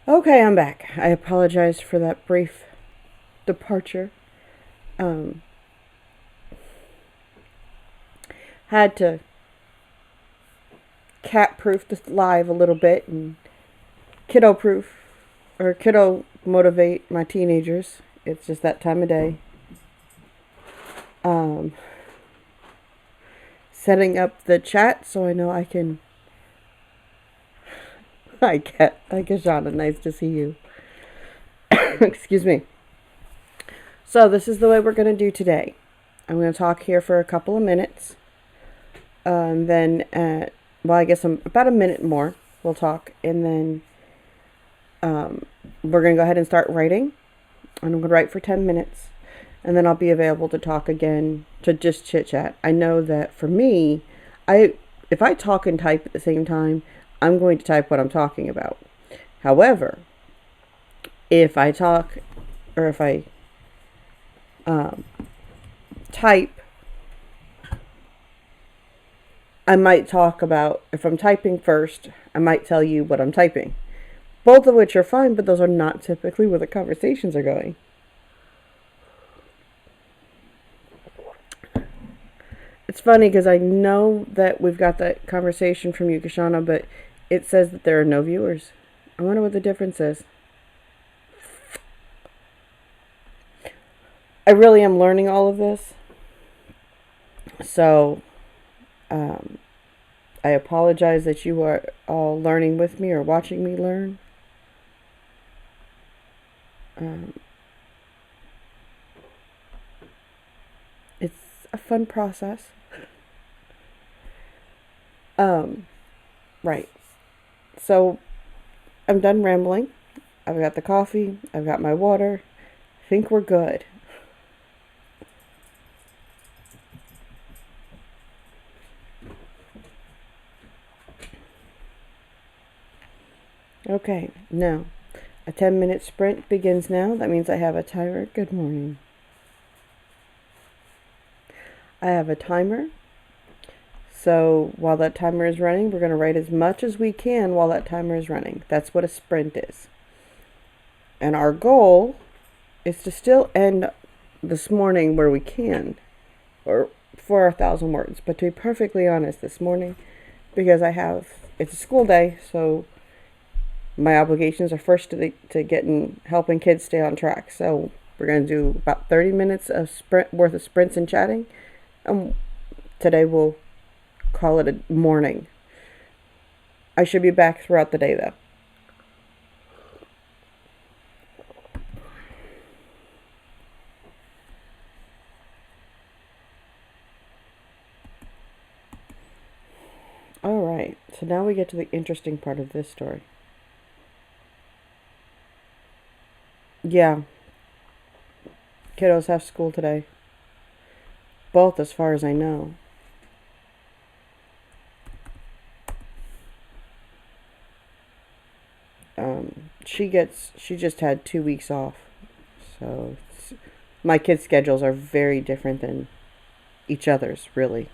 Okay, I'm back. I apologize for that brief departure. Um, had to cat-proof this live a little bit and kiddo-proof, or kiddo motivate my teenagers. It's just that time of day. Um, Setting up the chat so I know I can. Hi, Kashana. Nice to see you. Excuse me. So this is the way we're going to do today. I'm going to talk here for a couple of minutes. Then, I guess about a minute more we'll talk. And then we're going to go ahead and start writing. And I'm going to write for 10 minutes. And then I'll be available to talk again, to just chit-chat. I know that for me, if I talk and type at the same time, I'm going to type what I'm talking about. However, if I talk, or if I type, I might talk about, if I'm typing first, I might tell you what I'm typing. Both of which are fine, but those are not typically where the conversations are going. It's funny because I know that we've got that conversation from you, Kashana, but it says that there are no viewers. I wonder what the difference is. I really am learning all of this. So, I apologize that you are all learning with me or watching me learn. It's a fun process. Right. So, I'm done rambling. I've got the coffee. I've got my water. I think we're good. Okay, now, a 10-minute sprint begins now. That means I have a timer. Good morning. I have a timer. So while that timer is running, we're going to write as much as we can while that timer is running. That's what a sprint is. And our goal is to still end this morning where we can, or for 1,000 words. But to be perfectly honest, this morning, because it's a school day, so my obligations are first to getting helping kids stay on track. So we're going to do about 30 minutes of worth of sprints and chatting. Today we'll call it a morning. I should be back throughout the day though. Alright, so now we get to the interesting part of this story. Yeah. Kiddos have school today. Both, as far as I know. She just had 2 weeks off. So my kids' schedules are very different than each other's, really.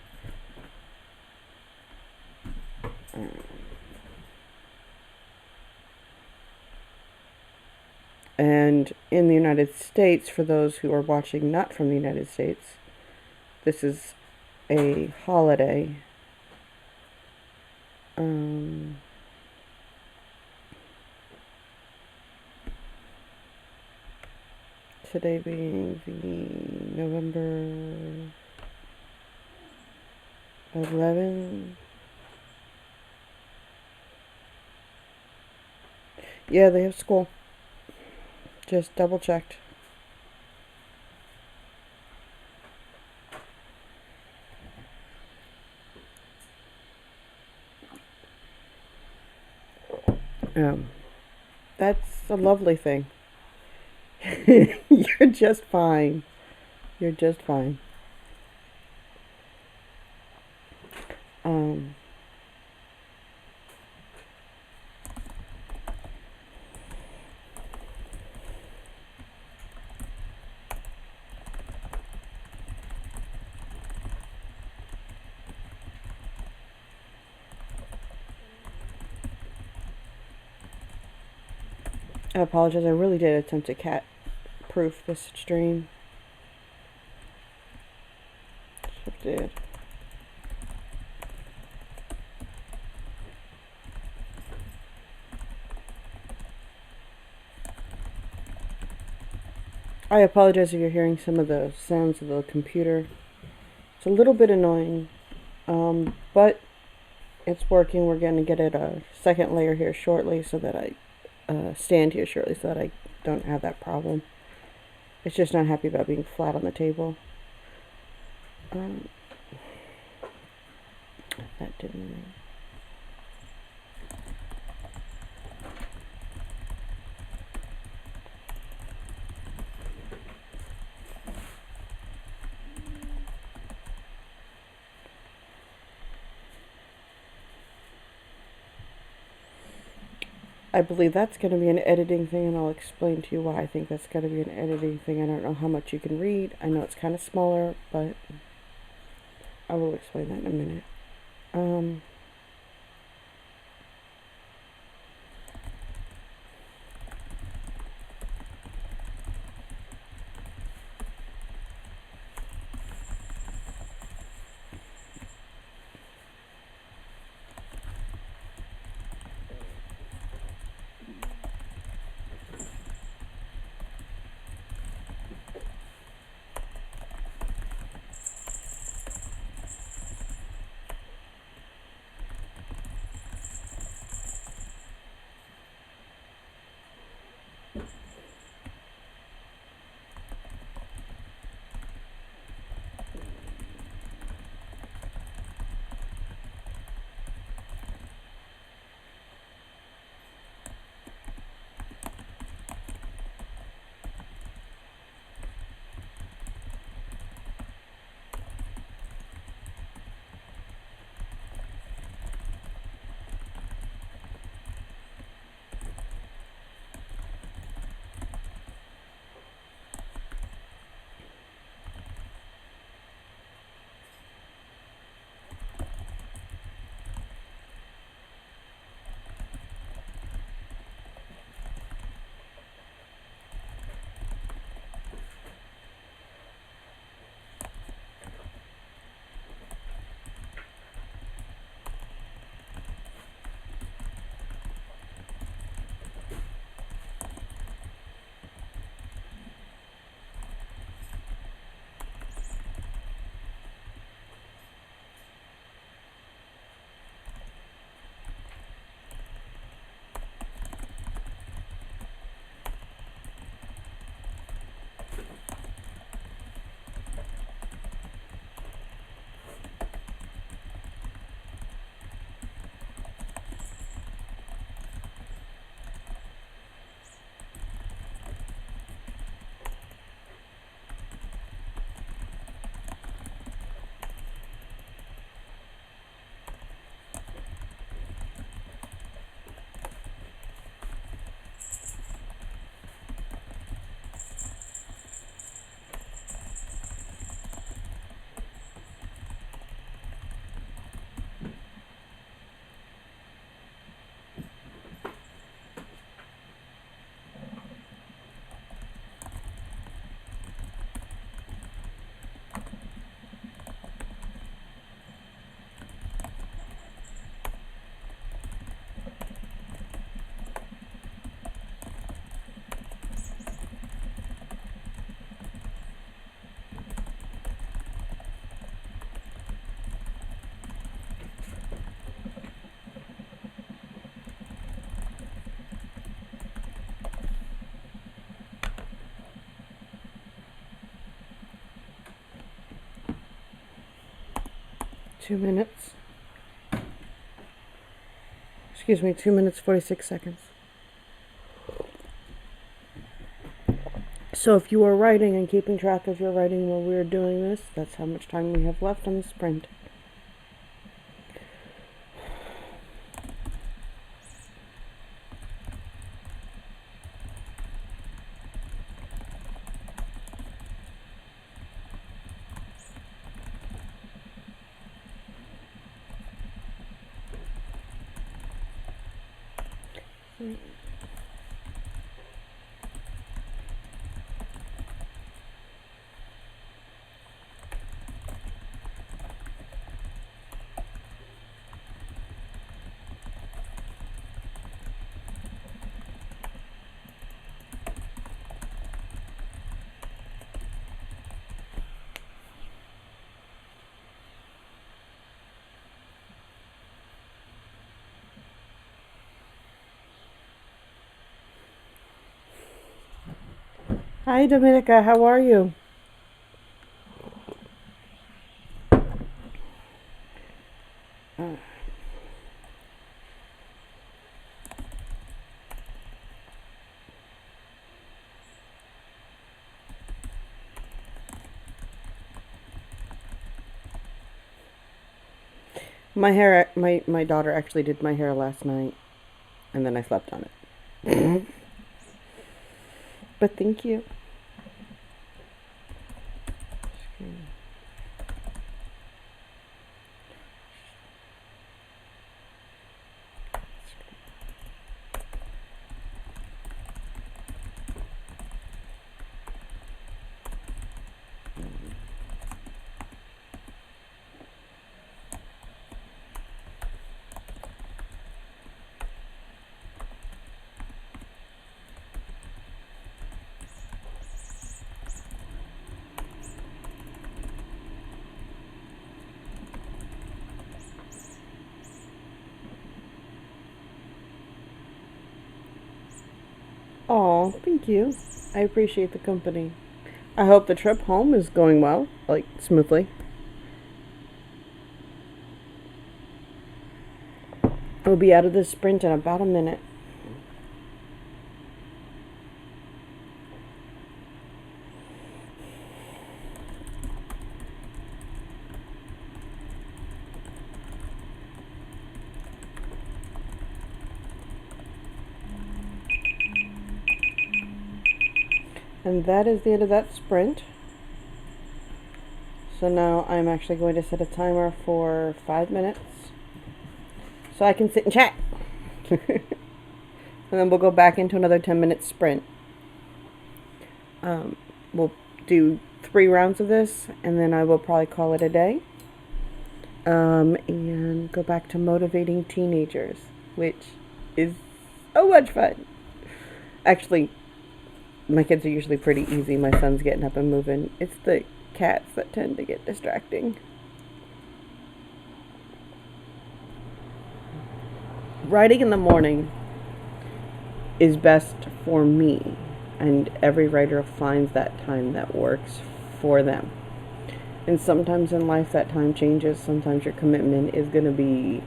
And in the United States, for those who are watching not from the United States, this is a holiday. Today being the November 11. Yeah, they have school. Just double checked. That's a lovely thing. You're just fine. You're just fine. I apologize. I really did attempt to cat-proof this stream. Sure did. I apologize if you're hearing some of the sounds of the computer. It's a little bit annoying, but it's working. We're going to get it a second layer here shortly so that I stand here shortly so that I don't have that problem. It's just not happy about being flat on the table. That didn't... I believe that's going to be an editing thing, and I'll explain to you why I think that's going to be an editing thing. I don't know how much you can read. I know it's kind of smaller, but I will explain that in a minute. 2 minutes. Excuse me, 2 minutes, 46 seconds. So if you are writing and keeping track of your writing while we're doing this, that's how much time we have left on the sprint. Hi, Dominica. How are you? My daughter actually did my hair last night, and then I slept on it. But thank you. Oh, thank you. I appreciate the company. I hope the trip home is going well, like smoothly. We'll be out of this sprint in about a minute. And that is the end of that sprint. So now I'm actually going to set a timer for 5 minutes so I can sit and chat. And then we'll go back into another 10-minute sprint. We'll do 3 rounds of this, and then I will probably call it a day. And go back to motivating teenagers, which is so much fun. Actually, my kids are usually pretty easy. My son's getting up and moving. It's the cats that tend to get distracting. Writing in the morning is best for me, and every writer finds that time that works for them. And sometimes in life that time changes. Sometimes your commitment is going to be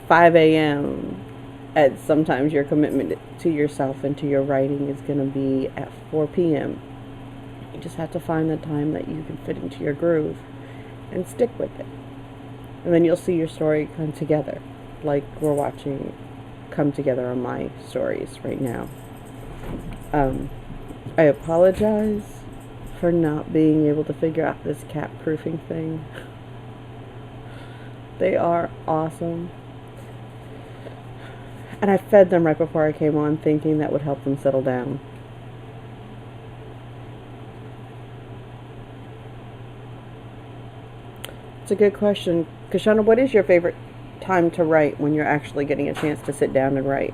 5 a.m. And sometimes your commitment to yourself and to your writing is going to be at 4 p.m. You just have to find the time that you can fit into your groove and stick with it. And then you'll see your story come together, like we're watching come together on my stories right now. I apologize for not being able to figure out this cat proofing thing. They are awesome. And I fed them right before I came on, thinking that would help them settle down. It's a good question. Kashana, what is your favorite time to write when you're actually getting a chance to sit down and write?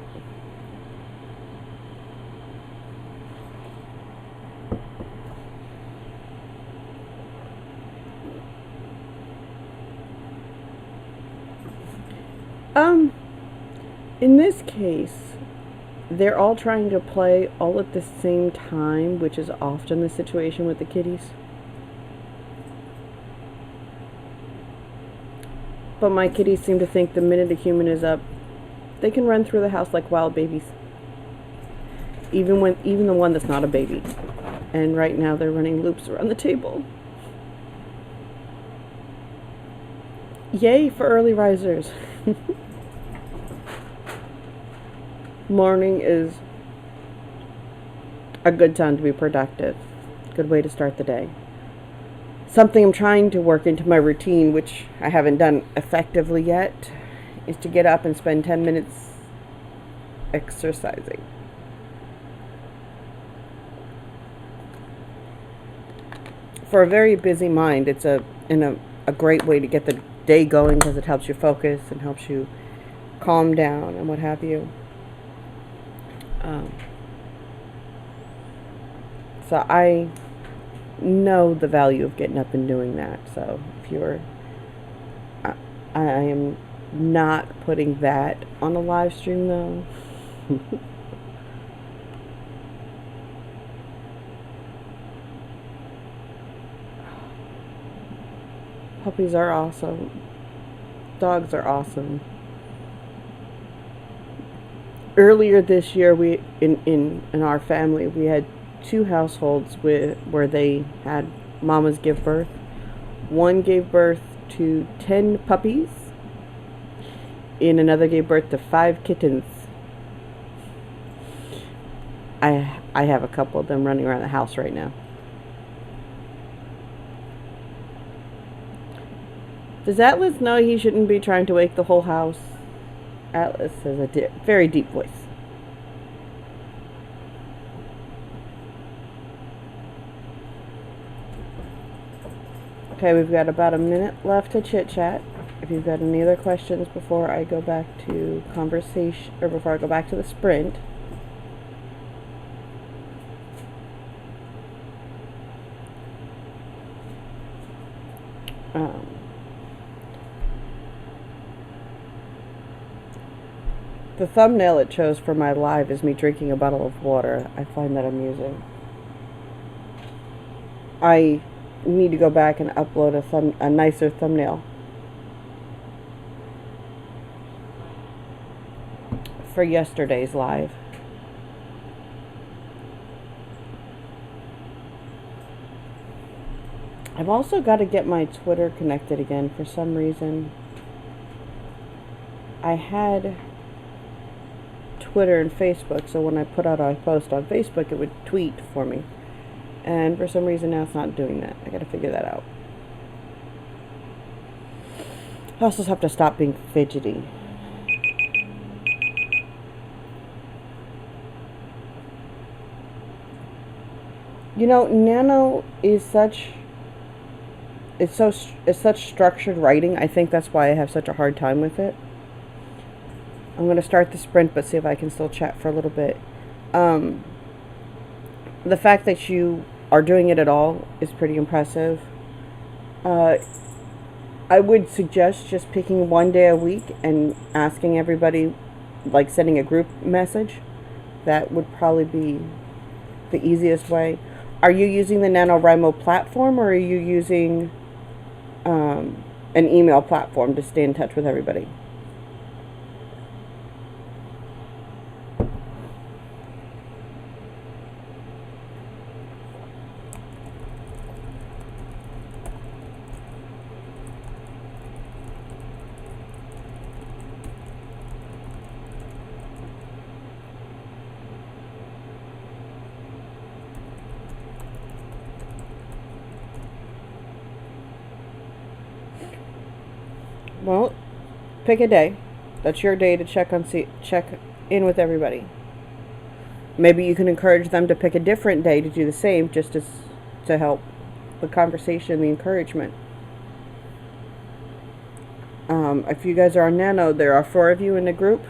In this case, they're all trying to play all at the same time, which is often the situation with the kitties. But my kitties seem to think the minute a human is up, they can run through the house like wild babies. Even the one that's not a baby. And right now they're running loops around the table. Yay for early risers. Morning is a good time to be productive. Good way to start the day. Something I'm trying to work into my routine, which I haven't done effectively yet, is to get up and spend 10 minutes exercising. For a very busy mind, it's a great way to get the day going because it helps you focus and helps you calm down and what have you. So I know the value of getting up and doing that. So if you're, I am not putting that on a live stream though. Puppies are awesome. Dogs are awesome. Earlier this year, we in our family we had two households where they had mamas give birth. One gave birth to 10 puppies, and another gave birth to 5 kittens. I have a couple of them running around the house right now. Does Atlas know he shouldn't be trying to wake the whole house? Atlas has a very deep voice. Okay, we've got about a minute left to chit chat. If you've got any other questions before I go back to conversation, or before I go back to the sprint. The thumbnail it chose for my live is me drinking a bottle of water. I find that amusing. I need to go back and upload a nicer thumbnail for yesterday's live. I've also got to get my Twitter connected again for some reason. I had Twitter and Facebook, so when I put out a post on Facebook, it would tweet for me. And for some reason now it's not doing that. I gotta figure that out. I also have to stop being fidgety. You know, Nano is such structured writing. I think that's why I have such a hard time with it. I'm going to start the sprint, but see if I can still chat for a little bit. The fact that you are doing it at all is pretty impressive. I would suggest just picking one day a week and asking everybody, like sending a group message. That would probably be the easiest way. Are you using the NaNoWriMo platform, or are you using an email platform to stay in touch with everybody? Well, pick a day. That's your day to check in with everybody. Maybe you can encourage them to pick a different day to do the same, just to help the conversation, the encouragement. If you guys are on Nano, there are 4 of you in the group.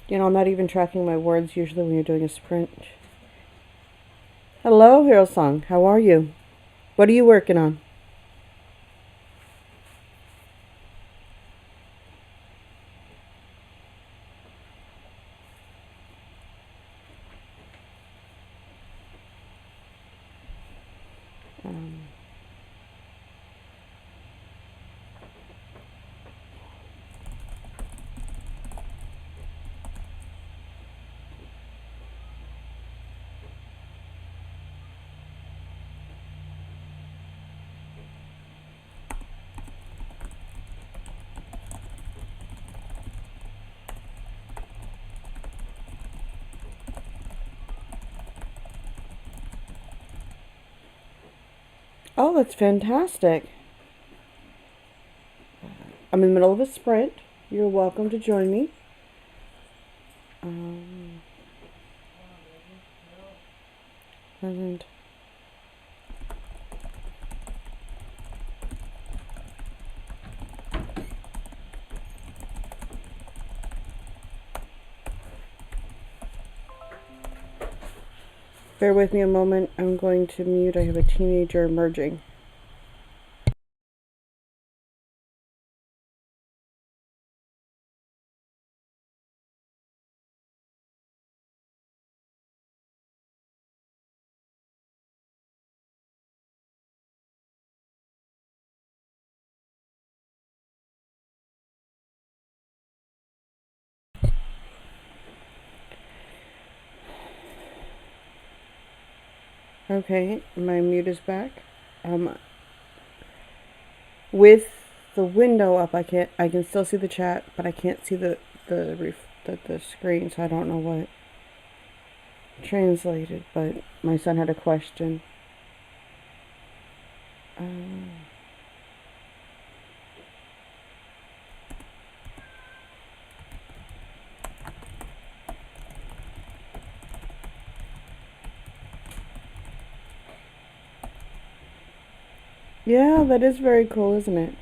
You know, I'm not even tracking my words usually when you're doing a sprint. Hello, Hero-song. How are you? What are you working on? Oh, that's fantastic. I'm in the middle of a sprint. You're welcome to join me. And bear with me a moment. I'm going to mute. I have a teenager emerging. Okay, my mute is back. With the window up, I can still see the chat, but I can't see the screen, so I don't know what translated. But my son had a question. Yeah, that is very cool, isn't it?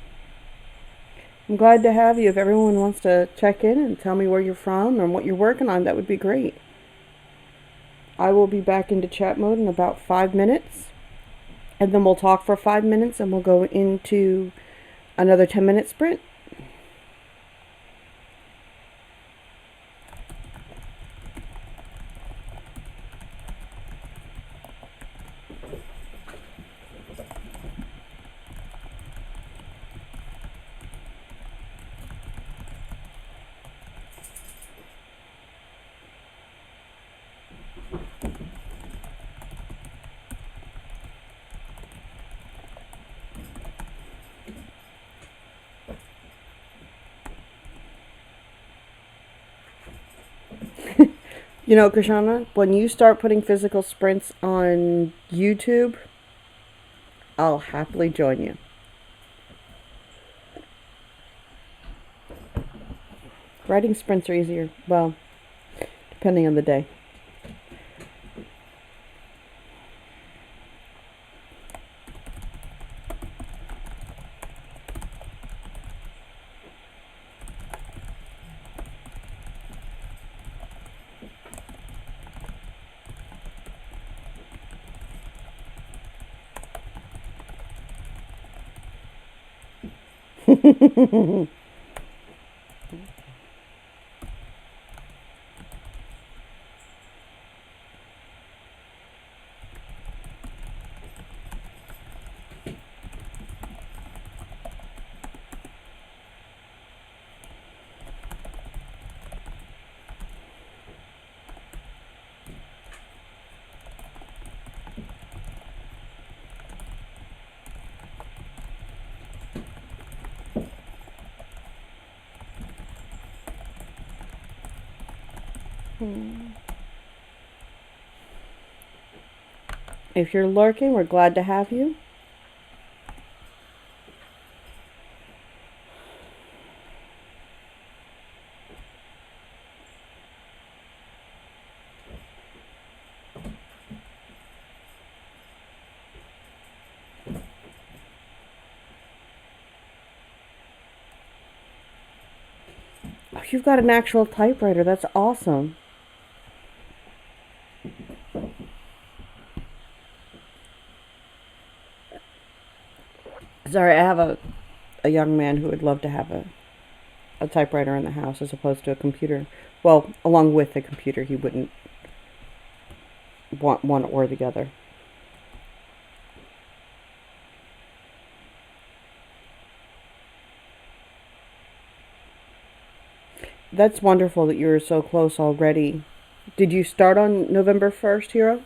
I'm glad to have you. If everyone wants to check in and tell me where you're from and what you're working on, that would be great. I will be back into chat mode in about 5 minutes. And then we'll talk for 5 minutes and we'll go into another 10-minute sprint. You know, Krishana, when you start putting physical sprints on YouTube, I'll happily join you. Riding sprints are easier. Well, depending on the day. If you're lurking, we're glad to have you. Oh, you've got an actual typewriter. That's awesome. Sorry, I have a young man who would love to have a typewriter in the house as opposed to a computer. Well, along with the computer, he wouldn't want one or the other. That's wonderful that you were so close already. Did you start on November 1st, Hero?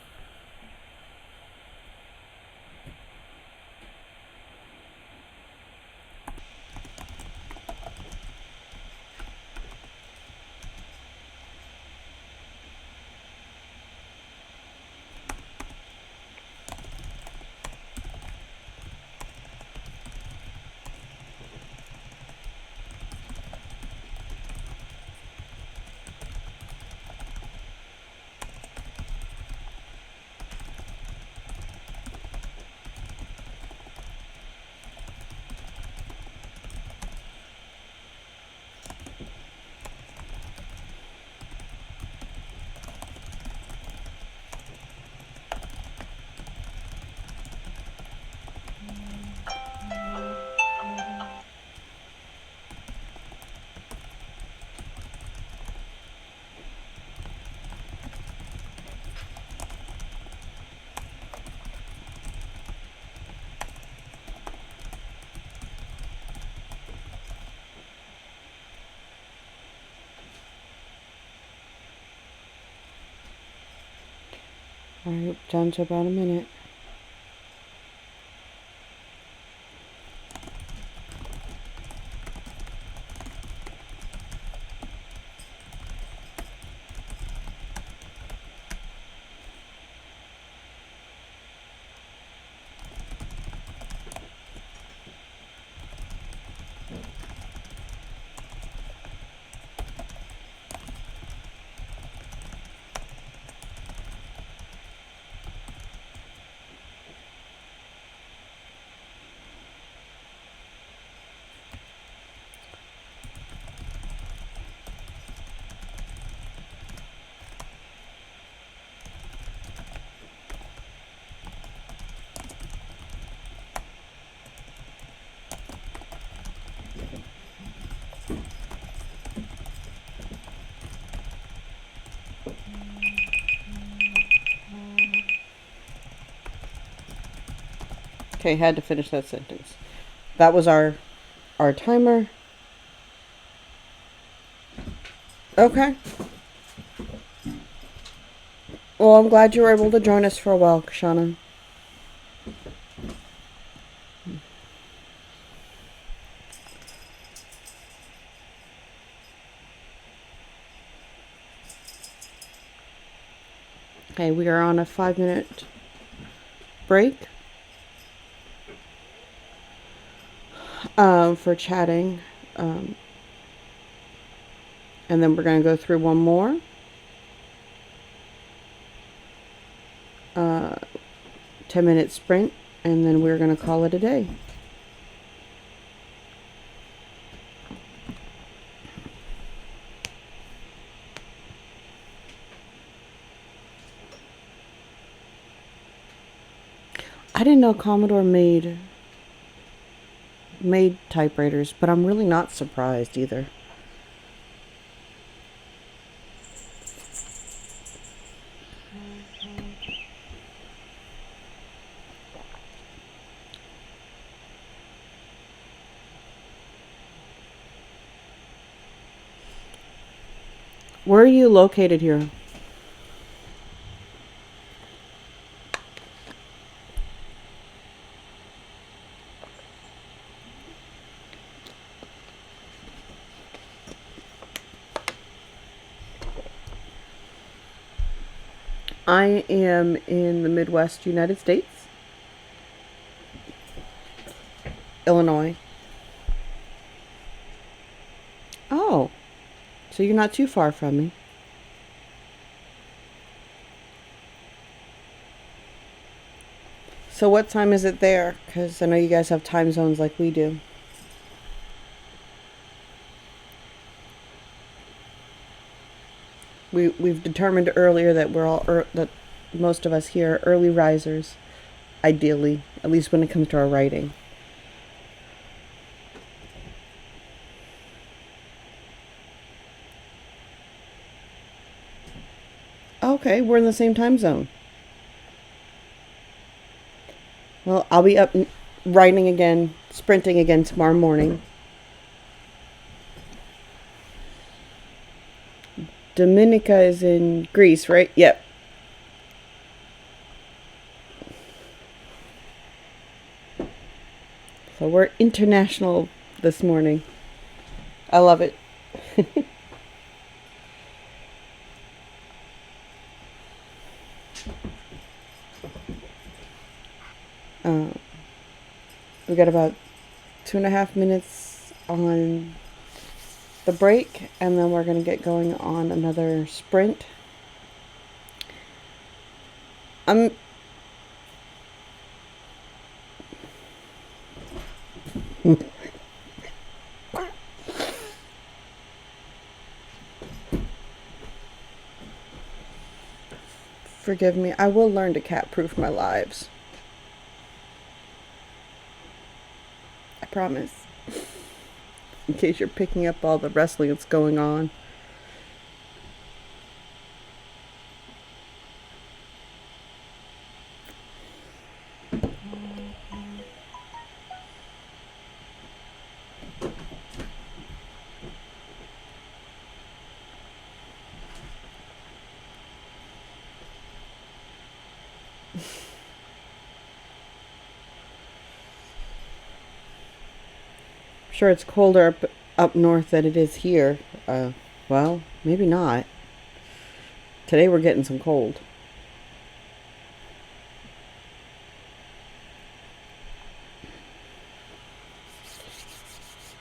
Alright, down to about a minute. Okay, had to finish that sentence. That was our timer. Okay. Well, I'm glad you were able to join us for a while, Kashana. Okay, we are on a 5-minute break for chatting. And then we're going to go through one more. 10-minute sprint, and then we're going to call it a day. I didn't know Commodore made typewriters, but I'm really not surprised either. Where are you located here? I am in the Midwest United States, Illinois. Oh, so you're not too far from me. So what time is it there? Because I know you guys have time zones like we do. We've determined earlier that we're all that most of us here are early risers, ideally, at least when it comes to our writing. Okay, we're in the same time zone. Well, I'll be up writing again, sprinting again tomorrow morning. Dominica is in Greece, right? Yep. So we're international this morning. I love it. We got about 2.5 minutes on the break, and then we're going to get going on another sprint. Forgive me, I will learn to cat-proof my lives. I promise. In case you're picking up all the wrestling that's going on. Sure, it's colder up north than it is here. Well, maybe not. Today we're getting some cold.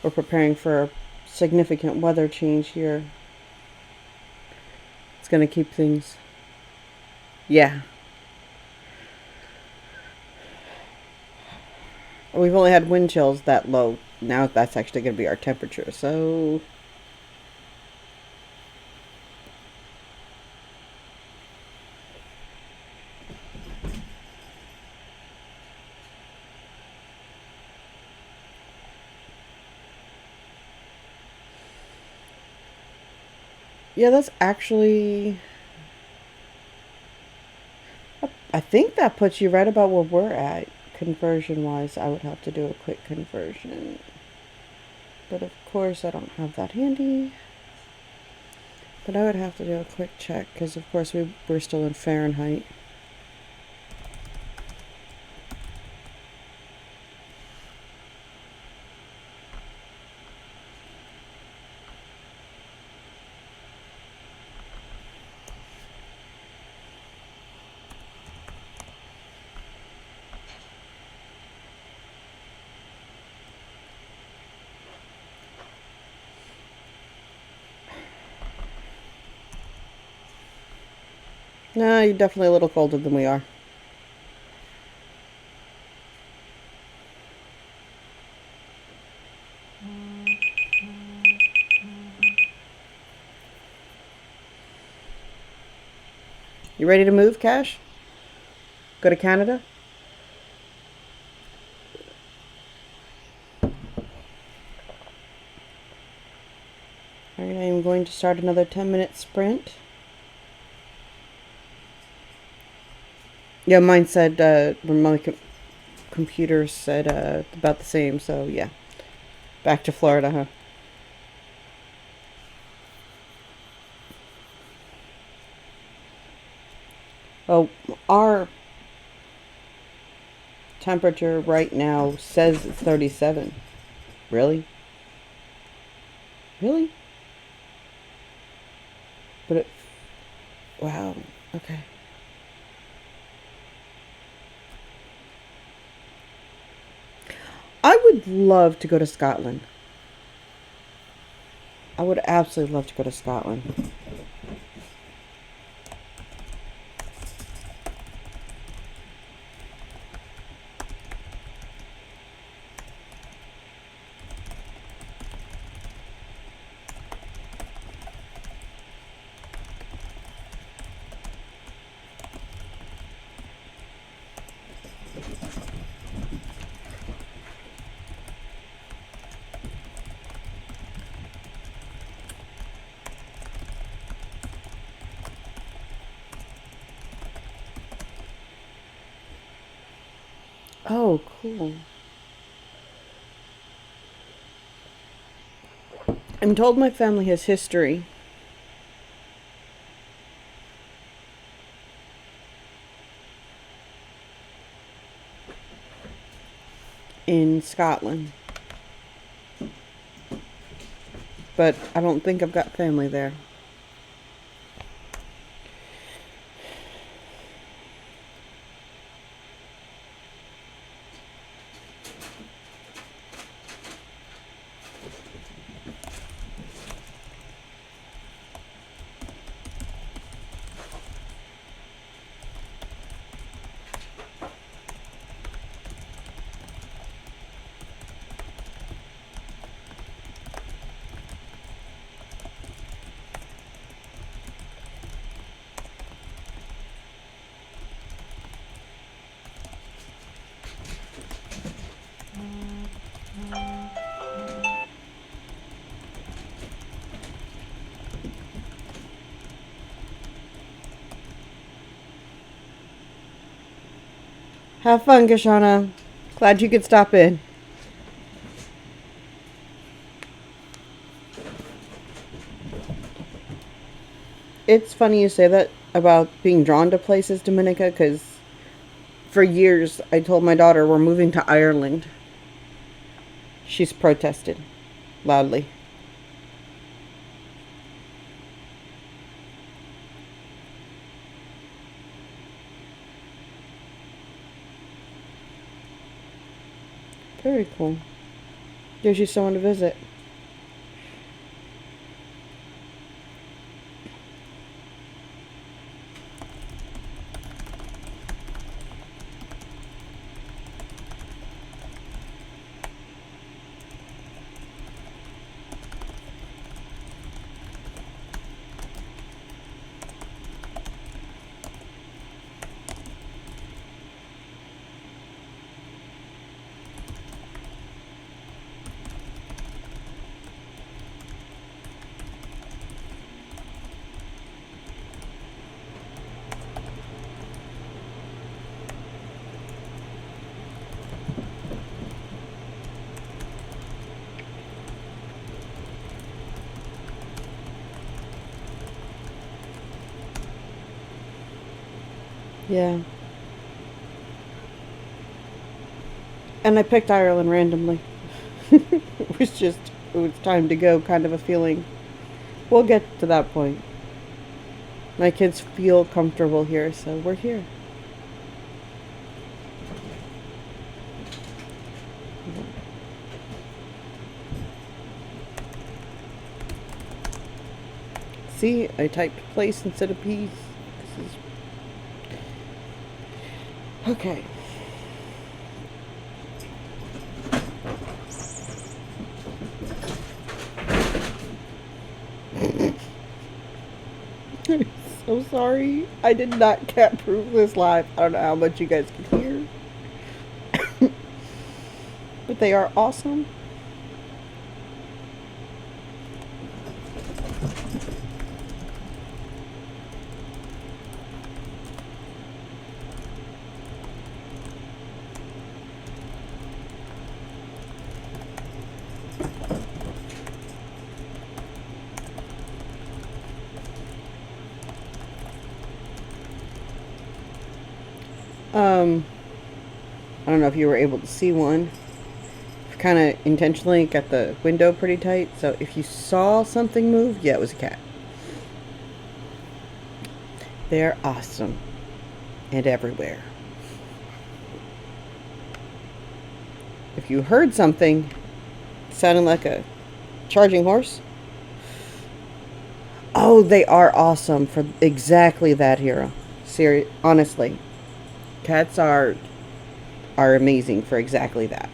We're preparing for a significant weather change here. It's going to keep things. Yeah. We've only had wind chills that low. Now that's actually going to be our temperature. So yeah, that's actually, I think that puts you right about where we're at. Conversion wise, I would have to do a quick conversion. But of course, I don't have that handy. But I would have to do a quick check because, of course, we're still in Fahrenheit. No, you're definitely a little colder than we are. You ready to move, Cash? Go to Canada? Alright, I am going to start another 10-minute sprint. Yeah, mine said, my computer said about the same, so yeah. Back to Florida, huh? Oh, our temperature right now says it's 37. Really? Really? But it... Wow. Okay. I would love to go to Scotland. I would absolutely love to go to Scotland. Oh, cool. I'm told my family has history in Scotland, but I don't think I've got family there. Have fun, Kashana. Glad you could stop in. It's funny you say that about being drawn to places, Dominica, because For years, I told my daughter we're moving to Ireland. She's protested loudly. Very cool. Gives you someone to visit. Yeah. And I picked Ireland randomly. It was time to go kind of a feeling. We'll get to that point. My kids feel comfortable here, so we're here. See, I typed place instead of peace. This is... Okay. I'm so sorry. I did not cat proof this live. I don't know how much you guys can hear. But they are awesome. I don't know if you were able to see one. Kind of intentionally got the window pretty tight, so if you saw something move, yeah, it was a cat. They're awesome and everywhere. If you heard something sounding like a charging horse, oh, they are awesome for exactly that, Hero. Honestly, cats are amazing for exactly that.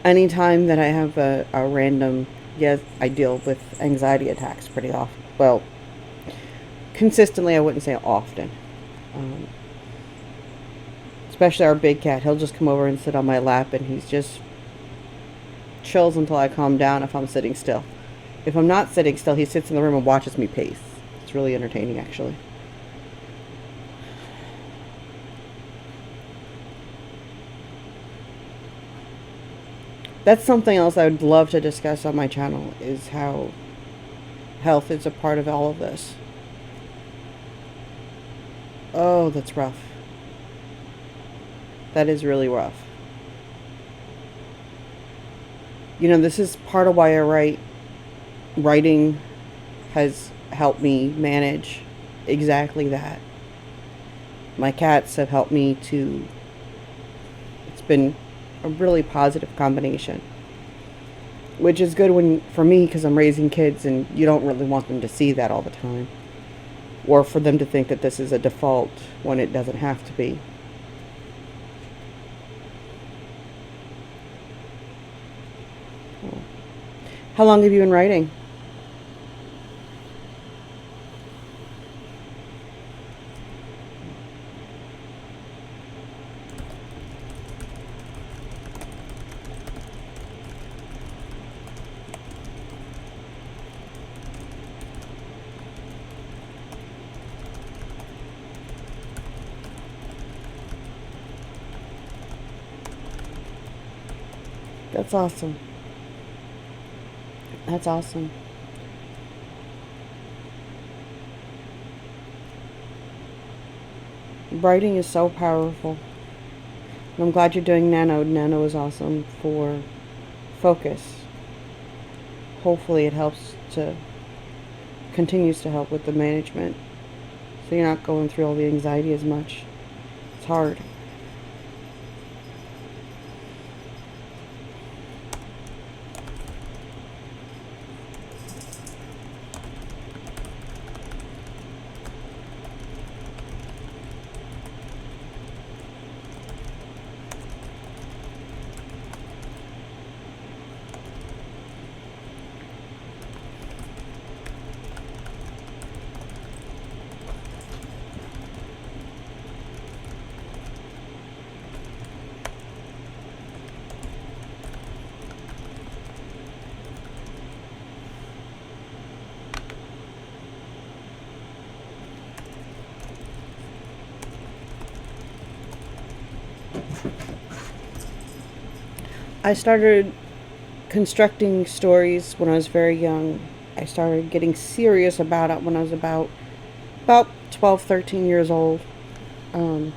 Anytime that I have a random, yes, I deal with anxiety attacks pretty often. Well, consistently, I wouldn't say often. Especially our big cat. He'll just come over and sit on my lap, and he's just chills until I calm down if I'm sitting still. If I'm not sitting still, he sits in the room and watches me pace. It's really entertaining, actually. That's something else I would love to discuss on my channel, is how health is a part of all of this. Oh, that's rough. That is really rough. You know, this is part of why I write. Writing has helped me manage exactly that. My cats have helped me to... It's been a really positive combination, which is good for me, because I'm raising kids and you don't really want them to see that all the time, or for them to think that this is a default when it doesn't have to be. How long have you been writing? That's awesome. That's awesome. Writing is so powerful. And I'm glad you're doing Nano. Nano is awesome for focus. Hopefully it continues to help with the management. So you're not going through all the anxiety as much. It's hard. I started constructing stories when I was very young. I started getting serious about it when I was about 12, 13 years old. Um,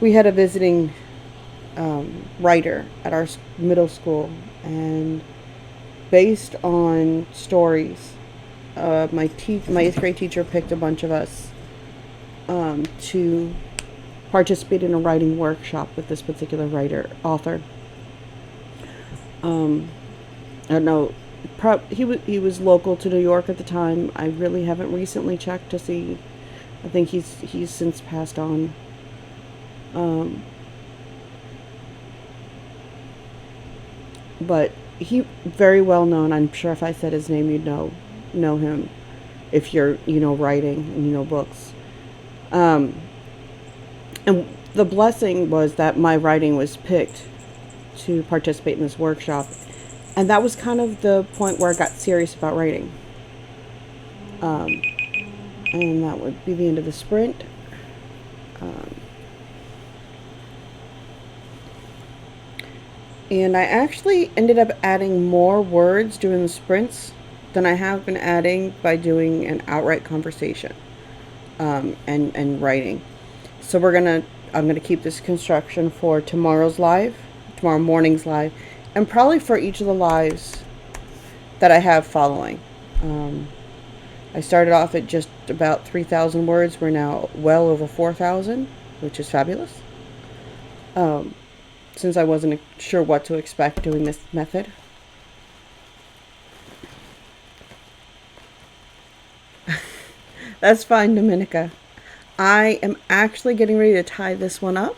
we had a visiting writer at our middle school, and based on stories, my eighth grade teacher picked a bunch of us to participate in a writing workshop with this particular author. I don't know. He was local to New York at the time. I really haven't recently checked to see. I think he's since passed on. But he very well known. I'm sure if I said his name, you'd know him. If you're writing and books. And the blessing was that my writing was picked to participate in this workshop. And that was kind of the point where I got serious about writing. And that would be the end of the sprint. And I actually ended up adding more words during the sprints than I have been adding by doing an outright conversation and writing. So I'm gonna keep this construction for tomorrow morning's live, and probably for each of the lives that I have following. I started off at just about 3,000 words. We're now well over 4,000, which is fabulous. Since I wasn't sure what to expect doing this method. That's fine, Dominica. I am actually getting ready to tie this one up.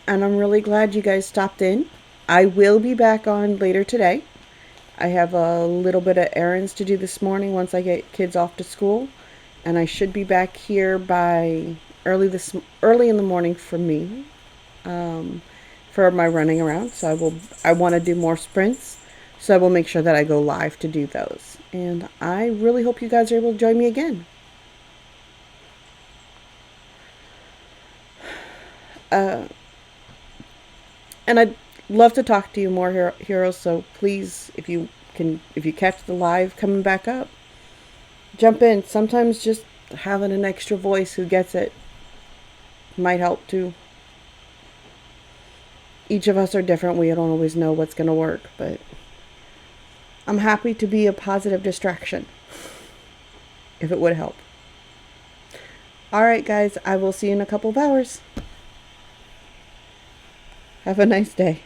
And I'm really glad you guys stopped in. I will be back on later today. I have a little bit of errands to do this morning once I get kids off to school. And I should be back here by early in the morning for me, for my running around. So I want to do more sprints. So I will make sure that I go live to do those. And I really hope you guys are able to join me again. And I'd love to talk to you more, heroes. So please, if you catch the live coming back up, jump in. Sometimes just having an extra voice who gets it might help too. Each of us are different. We don't always know what's going to work, but I'm happy to be a positive distraction if it would help. All right, guys, I will see you in a couple of hours. Have a nice day.